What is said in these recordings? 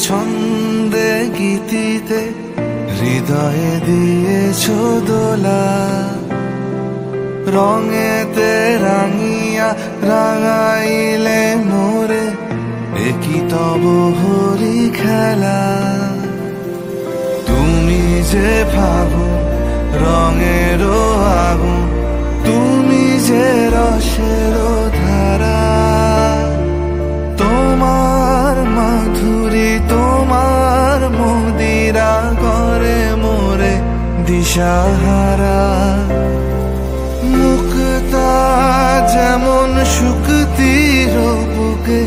ছন্দে গীতিতে হৃদয়ে দিয়েছো দোলা, রঙেতে রাঙিয়া রাঙাইলে মোরে একই তব হরি খেলা। তুমি যে ফাগুন রঙেরও আগুন, তুমি যে রসেরও ধারা, তোমার মাধুরী তোমার মদিরা করে মোরে দিশাহারা। মুক্তা যেমন শুকতির বুকে,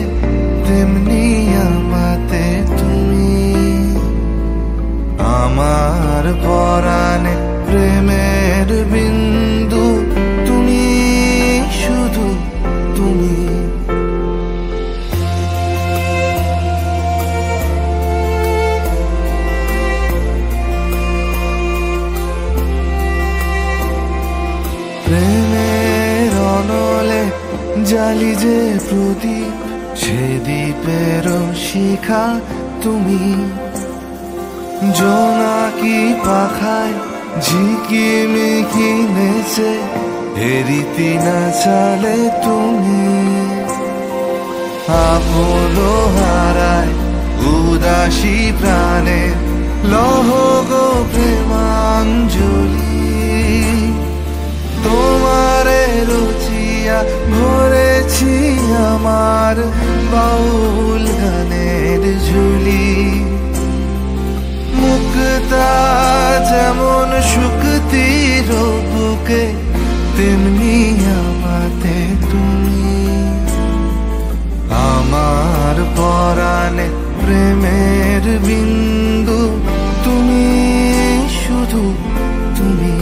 তেমনি আমাতে তুমি। আমার পরাণে প্রেমের বিন্দু তুমি, শুধু তুমি। প্রেমের অনলে জালি যে প্রদীপ, সে দ্বীপের শিখা তুমি। জোনাকি পাখায় ঝিকিমিকি নেচে হেরিতি না চালে তুমি। আপন হারায় উদাসী প্রাণে লহ গো প্রেমাঞ্জলি। তোমারে রুচিয়া ভরেছি আমার বাউল গানের ঝুলি। মুক্তা যেমন শুকতির বুকে, তেমনি আমাতে তুমি। আমার পরাণে প্রেমের বিন্দু তুমি, শুধু তুমি।